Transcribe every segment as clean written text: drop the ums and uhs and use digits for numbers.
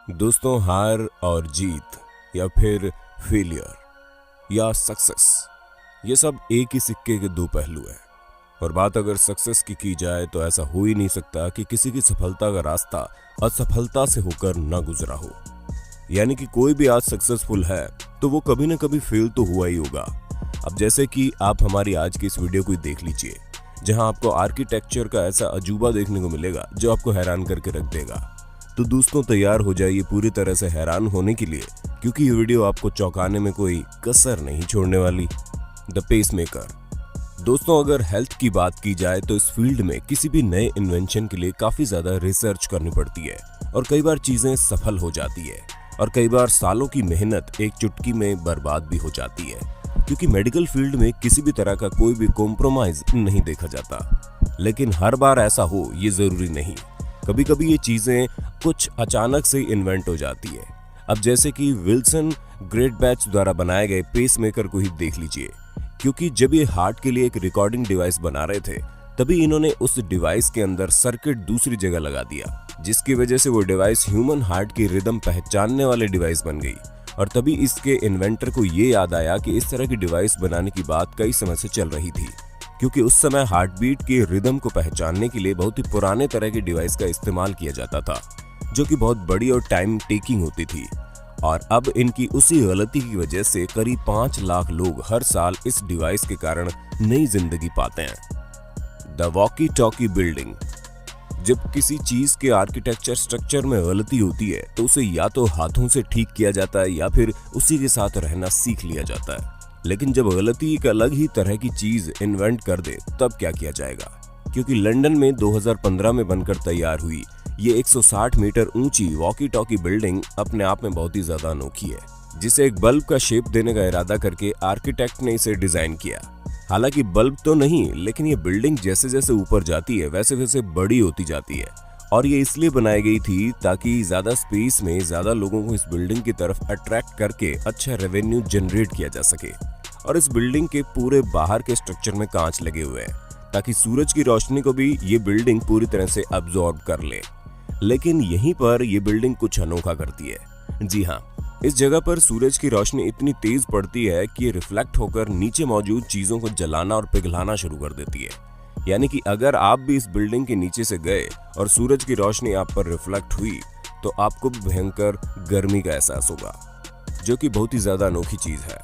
दोस्तों, हार और जीत या फिर फेलियर या सक्सेस, ये सब एक ही सिक्के के दो पहलू हैं। और बात अगर सक्सेस की जाए तो ऐसा हो ही नहीं सकता कि किसी की सफलता का रास्ता असफलता से होकर ना गुजरा हो। यानी कि कोई भी आज सक्सेसफुल है तो वो कभी ना कभी फेल तो हुआ ही होगा। अब जैसे कि आप हमारी आज की इस वीडियो को देख लीजिए, जहां आपको आर्किटेक्चर का ऐसा अजूबा देखने को मिलेगा जो आपको हैरान करके रख देगा। तो दोस्तों, तैयार हो जाइए पूरी तरह से हैरान होने के लिए, क्योंकि ये वीडियो आपको चौंकाने में कोई कसर नहीं छोड़ने वाली। The pacemaker. दोस्तों, अगर हेल्थ की बात की जाए तो इस फील्ड में किसी भी नए इन्वेंशन के लिए काफी ज्यादा रिसर्च करनी पड़ती है और कई बार चीजें सफल हो जाती है और कई बार सालों की मेहनत एक चुटकी में बर्बाद भी हो जाती है, क्योंकि मेडिकल फील्ड में किसी भी तरह का कोई भी कॉम्प्रोमाइज नहीं देखा जाता। लेकिन हर बार ऐसा हो ये जरूरी नहीं। कभी कभी ये चीजें कुछ अचानक से इन्वेंट हो जाती है। अब जैसे कि विल्सन ग्रेट बैच द्वारा बनाए गए पेसमेकर को ही देख लीजिए, क्योंकि जब ये हार्ट के लिए एक रिकॉर्डिंग डिवाइस बना रहे थे तभी इन्होंने उस डिवाइस के अंदर सर्किट दूसरी जगह लगा दिया, जिसकी वजह से वो डिवाइस ह्यूमन हार्ट की रिदम पहचानने वाले डिवाइस बन गई। और तभी इसके इन्वेंटर को ये याद आया कि इस तरह की डिवाइस बनाने की बात कई समय से चल रही थी, क्योंकि उस समय हार्ट बीट के रिदम को पहचानने के लिए बहुत ही पुराने तरह की डिवाइस का इस्तेमाल किया जाता था, जो कि बहुत बड़ी और टाइम टेकिंग होती थी। और अब इनकी उसी गलती की वजह से करीब 5 लाख लोग हर साल इस डिवाइस के कारण नई जिंदगी पाते हैं। The walkie talkie building. जब किसी चीज के आर्किटेक्चर स्ट्रक्चर में गलती होती है तो उसे या तो हाथों से ठीक किया जाता है या फिर उसी के साथ रहना सीख लिया जाता है। लेकिन जब गलती एक अलग ही तरह की चीज इन्वेंट कर दे तब क्या किया जाएगा? क्योंकि लंदन में 2015 में बनकर तैयार हुई ये 160 मीटर ऊंची वॉकी टॉकी बिल्डिंग अपने आप में बहुत ही ज्यादा अनोखी है, जिसे एक बल्ब का शेप देने का इरादा करके आर्किटेक्ट ने इसे डिजाइन किया। हालांकि बल्ब तो नहीं, लेकिन ये बिल्डिंग जैसे जैसे ऊपर जाती है वैसे वैसे बड़ी होती जाती है। और ये इसलिए बनाई गई थी ताकि ज्यादा स्पेस में ज्यादा लोगों को इस बिल्डिंग की तरफ अट्रैक्ट करके अच्छा रेवेन्यू जनरेट किया जा सके। और इस बिल्डिंग के पूरे बाहर के स्ट्रक्चर में कांच लगे हुए हैं ताकि सूरज की रोशनी को भी ये बिल्डिंग पूरी तरह से अब्सॉर्ब कर ले। लेकिन यहीं पर ये बिल्डिंग कुछ अनोखा करती है। जी हाँ, इस जगह पर सूरज की रोशनी इतनी तेज पड़ती है कि ये रिफ्लेक्ट होकर नीचे मौजूद चीजों को जलाना और पिघलाना शुरू कर देती है। यानी कि अगर आप भी इस बिल्डिंग के नीचे से गए और सूरज की रोशनी आप पर रिफ्लेक्ट हुई तो आपको भयंकर गर्मी का एहसास होगा, जो कि बहुत ही ज्यादा अनोखी चीज है।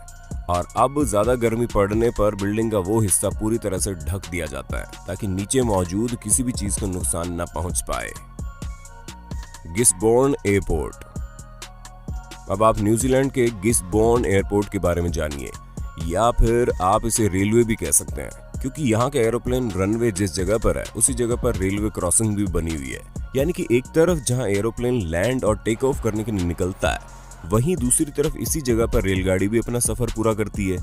और अब ज्यादा गर्मी पड़ने पर बिल्डिंग का वो हिस्सा पूरी तरह से ढक दिया जाता है ताकि नीचे मौजूद किसी भी चीज को नुकसान न पहुंच पाए। गिसबोर्न एयरपोर्ट। अब आप न्यूजीलैंड के गिसबोर्न एयरपोर्ट के बारे में जानिए, या फिर आप इसे रेलवे भी कह सकते हैं, क्योंकि यहाँ के एरोप्लेन रनवे जिस जगह पर है उसी जगह पर रेलवे क्रॉसिंग भी बनी हुई है। यानी कि एक तरफ जहाँ एरोप्लेन लैंड और टेक ऑफ करने के लिए निकलता है, वहीं दूसरी तरफ इसी जगह पर रेलगाड़ी भी अपना सफर पूरा करती है।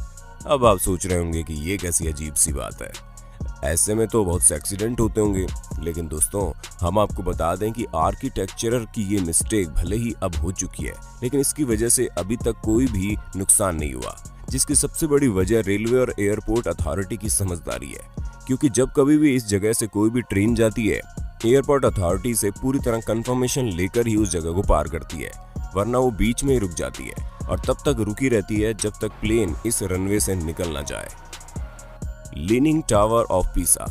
अब आप सोच रहे होंगे कि ये कैसी अजीब सी बात है, ऐसे में तो बहुत से एक्सीडेंट होते होंगे। लेकिन दोस्तों, हम आपको बता दें कि आर्किटेक्चरर की ये मिस्टेक भले ही अब हो चुकी है, लेकिन इसकी वजह से अभी तक कोई भी नुकसान नहीं हुआ, जिसकी सबसे बड़ी वजह रेलवे और एयरपोर्ट अथॉरिटी की समझदारी है। क्योंकि जब कभी भी इस जगह से कोई भी ट्रेन जाती है, एयरपोर्ट अथॉरिटी से पूरी तरह कंफर्मेशन लेकर ही उस जगह को पार करती है, वरना वो बीच में ही रुक जाती है और तब तक रुकी रहती है जब तक प्लेन इस रनवे से निकल ना जाए। Leaning tower of Pisa.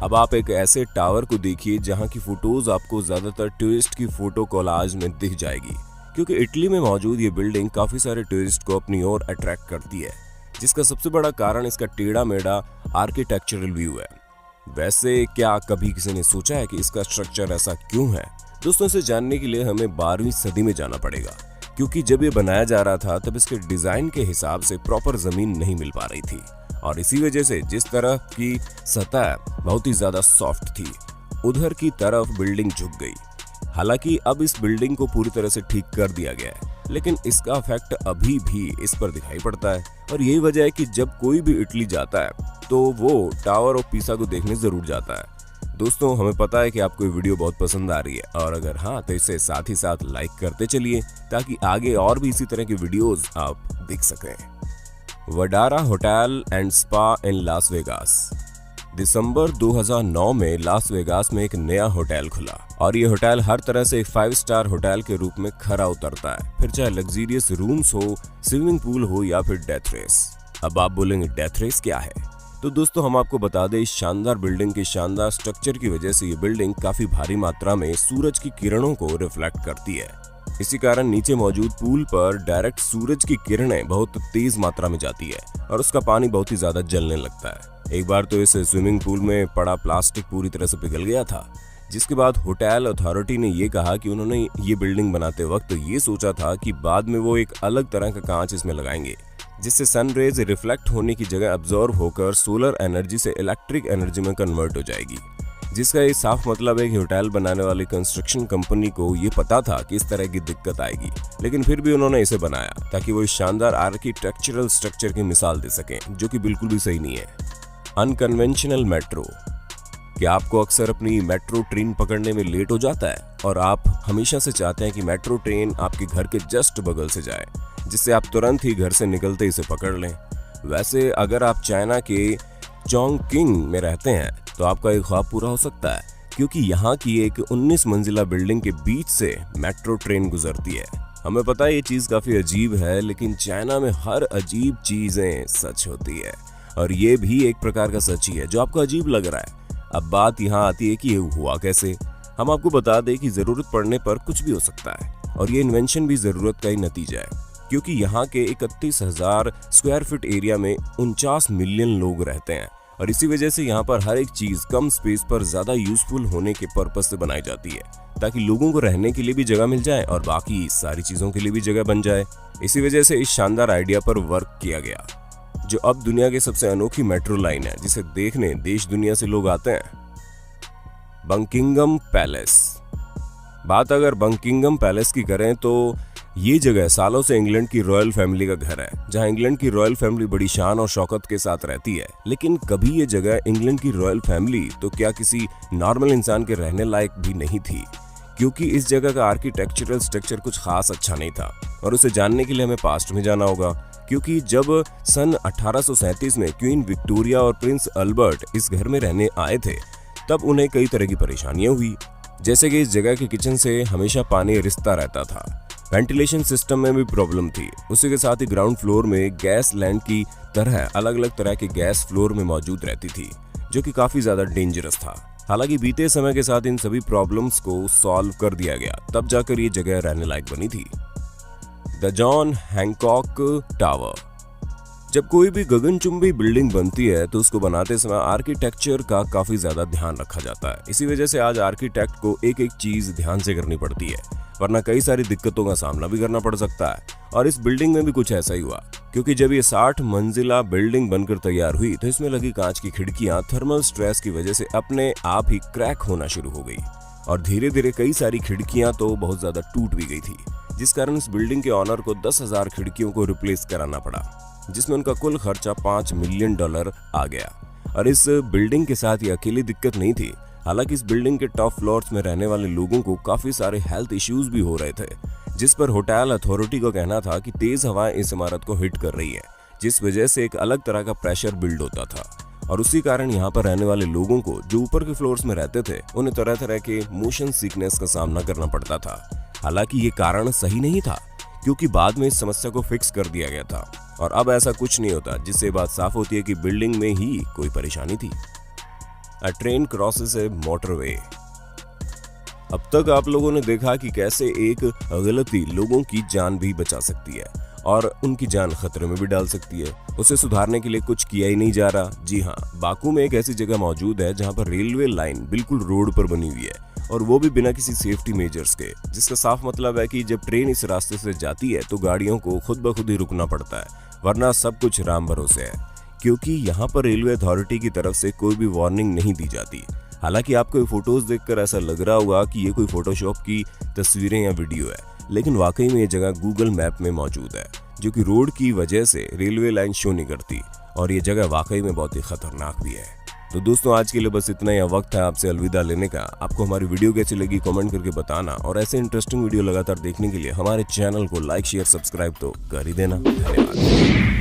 अब आप एक ऐसे टावर को देखिए जहां की फोटोज आपको ज्यादातर टूरिस्ट की फोटो कोलाज में दिख जाएगी, क्योंकि इटली में मौजूद ये बिल्डिंग काफी सारे टूरिस्ट को अपनी ओर अट्रैक्ट करती है, जिसका सबसे बड़ा कारण इसका टेढ़ा मेढ़ा आर्किटेक्चरल व्यू है। वैसे क्या कभी किसी ने सोचा है कि इसका स्ट्रक्चर ऐसा क्यों है? दोस्तों, इसे जानने के लिए हमें 12वीं सदी में जाना पड़ेगा, क्योंकि जब ये बनाया जा रहा था तब इसके डिजाइन के हिसाब से प्रॉपर जमीन नहीं मिल पा रही थी, और इसी वजह से जिस तरह की सतह बहुत ही ज्यादा सॉफ्ट थी, उधर की तरफ बिल्डिंग झुक गई। हालांकि अब इस बिल्डिंग को पूरी तरह से ठीक कर दिया गया है, लेकिन इसका इफेक्ट अभी भी इस पर दिखाई पड़ता है। और यही वजह है कि जब कोई भी इटली जाता है तो वो टावर ऑफ पीसा को देखने जरूर जाता है। दोस्तों, हमें पता है कि आपको ये वीडियो बहुत पसंद आ रही है, और अगर हाँ तो इसे साथ ही साथ लाइक करते चलिए ताकि आगे और भी इसी तरह की वीडियोस आप देख सकें। Vdara hotel and spa in Las Vegas. दिसंबर 2009 में लास वेगास में एक नया होटल खुला और ये होटल हर तरह से एक 5 स्टार होटल के रूप में खरा उतरता है, फिर चाहे लग्जरियस रूम्स हो, स्विमिंग पूल हो या फिर डेथ रेस। अब आप बोलेंगे डेथ रेस क्या है? तो दोस्तों हम आपको बता दें, इस शानदार बिल्डिंग के शानदार स्ट्रक्चर की वजह से ये बिल्डिंग काफी भारी मात्रा में सूरज की किरणों को रिफ्लेक्ट करती है। इसी कारण नीचे मौजूद पूल पर डायरेक्ट सूरज की किरणें बहुत तेज मात्रा में जाती है और उसका पानी बहुत ही ज्यादा जलने लगता है। एक बार तो इस स्विमिंग पूल में पड़ा प्लास्टिक पूरी तरह से पिघल गया था, जिसके बाद होटल अथॉरिटी ने ये कहा कि उन्होंने ये बिल्डिंग बनाते वक्त ये सोचा था कि बाद में वो एक अलग तरह का कांच इसमें लगाएंगे, जिससे सन रेज रिफ्लेक्ट होने की जगह अब्जॉर्ब होकर सोलर एनर्जी से इलेक्ट्रिक एनर्जी में कन्वर्ट हो जाएगी। जिसका ये साफ मतलब है कि होटल बनाने वाली कंस्ट्रक्शन कंपनी को ये पता था कि इस तरह की दिक्कत आएगी, लेकिन फिर भी उन्होंने इसे बनाया ताकि वो इस शानदार आर्किटेक्चरल स्ट्रक्चर की मिसाल दे सकें, जो कि बिल्कुल भी सही नहीं है। Unconventional metro. क्या आपको अक्सर अपनी मेट्रो ट्रेन पकड़ने में लेट हो जाता है और आप हमेशा से चाहते हैं कि मेट्रो ट्रेन आपके घर के जस्ट बगल से जाए, जिससे आप तुरंत ही घर से निकलते इसे पकड़ लें? वैसे अगर आप चाइना के चोंगकिंग में रहते हैं तो आपका एक ख्वाब पूरा हो सकता है, क्योंकि यहाँ की एक 19 मंजिला बिल्डिंग के बीच से मेट्रो ट्रेन गुजरती है। हमें पता है ये चीज काफी अजीब है, लेकिन चाइना में हर अजीब चीजें सच होती है और ये भी एक प्रकार का सच ही है जो आपको अजीब लग रहा है। अब बात यहाँ आती है कि ये हुआ कैसे। हम आपको बता दें कि जरूरत पड़ने पर कुछ भी हो सकता है और ये इन्वेंशन भी जरूरत का ही नतीजा है, क्योंकि यहाँ के 31,000 स्क्वायर फीट एरिया में 49 मिलियन लोग रहते हैं और इसी वजह से यहाँ पर हर एक चीज कम स्पेस पर ज्यादा यूजफुल होने के पर्पस से बनाई जाती है, ताकि लोगों को रहने के लिए भी जगह मिल जाए और बाकी सारी चीजों के लिए भी जगह बन जाए। इसी वजह से इस शानदार आइडिया पर वर्क किया गया, जो अब दुनिया की सबसे अनोखी मेट्रो लाइन है, जिसे देखने देश दुनिया से लोग आते हैं। Buckingham palace. बात अगर बकिंघम पैलेस की करें तो ये जगह सालों से इंग्लैंड की रॉयल फैमिली का घर है, जहां इंग्लैंड की रॉयल फैमिली बड़ी शान और शौकत के साथ रहती है। लेकिन कभी ये जगह इंग्लैंड की रॉयल फैमिली तो क्या किसी नॉर्मल इंसान के रहने लायक भी नहीं थी, क्योंकि इस जगह का आर्किटेक्चरल स्ट्रक्चर कुछ खास अच्छा नहीं था। और उसे जानने के लिए हमें पास्ट में जाना होगा, क्योंकि जब सन 1837 में क्वीन विक्टोरिया और प्रिंस अल्बर्ट इस घर में रहने आए थे, तब उन्हें कई तरह की परेशानियां हुई, जैसे कि इस जगह के किचन से हमेशा पानी रिसता रहता था, वेंटिलेशन सिस्टम में भी प्रॉब्लम थी, उसी के साथ ही ग्राउंड फ्लोर में गैस लैंड की तरह अलग अलग तरह की गैस फ्लोर में मौजूद रहती थी, जो कि काफी ज्यादा डेंजरस था। हालांकि बीते समय के साथ इन सभी प्रॉब्लम्स को सॉल्व कर दिया गया, तब जाकर ये जगह रहने लायक बनी थी। The John Hancock tower. जब कोई भी गगनचुंबी बिल्डिंग बनती है तो उसको बनाते समय आर्किटेक्चर का काफी ज्यादा ध्यान रखा जाता है। इसी वजह से आज आर्किटेक्ट को एक एक चीज ध्यान से करनी पड़ती है, वरना कई सारी दिक्कतों का सामना भी करना पड़ सकता है। और इस बिल्डिंग में भी कुछ ऐसा ही हुआ, क्योंकि जब ये 60 मंजिला बिल्डिंग बनकर तैयार हुई तो इसमें लगी कांच की खिड़कियां थर्मल स्ट्रेस की वजह से अपने आप ही क्रैक होना शुरू हो गई और धीरे धीरे कई सारी खिड़कियां तो बहुत ज्यादा टूट भी गई थी, जिस कारण इस बिल्डिंग के ऑनर को 10,000 खिड़कियों को रिप्लेस कराना पड़ा, जिसमें उनका कुल खर्चा $5 मिलियन आ गया। और इस बिल्डिंग के साथ ये अकेली दिक्कत नहीं थी, हालांकि इस बिल्डिंग के टॉप फ्लोर्स में रहने वाले लोगों को काफी सारे हेल्थ इश्यूज भी हो रहे थे, जिस पर होटल अथॉरिटी का कहना था कि तेज हवाएं इस इमारत को हिट कर रही है, जिस वजह से एक अलग तरह का प्रेशर बिल्ड होता था और उसी कारण यहाँ पर रहने वाले लोगों को जो ऊपर के फ्लोर्स में रहते थे उन्हें तरह तरह के मोशन सिकनेस का सामना करना पड़ता था। हालांकि ये कारण सही नहीं था, क्योंकि बाद में इस समस्या को फिक्स कर दिया गया था और अब ऐसा कुछ नहीं होता, जिससे बात साफ होती है कि बिल्डिंग में ही कोई परेशानी थी। अ ट्रेन क्रॉसेस ए मोटरवे। अब तक आप लोगों ने देखा कि कैसे एक गलती लोगों की जान भी बचा सकती है और उनकी जान खतरे में भी डाल सकती है। उसे सुधारने के लिए कुछ किया ही नहीं जा रहा। जी हाँ, बाकू में एक ऐसी जगह मौजूद है जहां पर रेलवे लाइन बिल्कुल रोड पर बनी हुई है और वो भी बिना किसी सेफ्टी मेजर्स के, जिसका साफ मतलब है कि जब ट्रेन इस रास्ते से जाती है तो गाड़ियों को खुद ब खुद ही रुकना पड़ता है, वरना सब कुछ राम भरोसे है, क्योंकि यहाँ पर रेलवे अथॉरिटी की तरफ से कोई भी वार्निंग नहीं दी जाती। हालांकि आपको ये फोटोज देखकर ऐसा लग रहा होगा कि ये कोई फोटोशॉप की तस्वीरें या वीडियो है, लेकिन वाकई में ये जगह गूगल मैप में मौजूद है, जो कि रोड की वजह से रेलवे लाइन शो नहीं करती और ये जगह वाकई में बहुत ही खतरनाक भी है। तो दोस्तों आज के लिए बस इतना ही। वक्त है आपसे अलविदा लेने का। आपको हमारी वीडियो कैसी लगी कमेंट करके बताना और ऐसे इंटरेस्टिंग वीडियो लगातार देखने के लिए हमारे चैनल को लाइक शेयर सब्सक्राइब तो कर ही देना। धन्यवाद।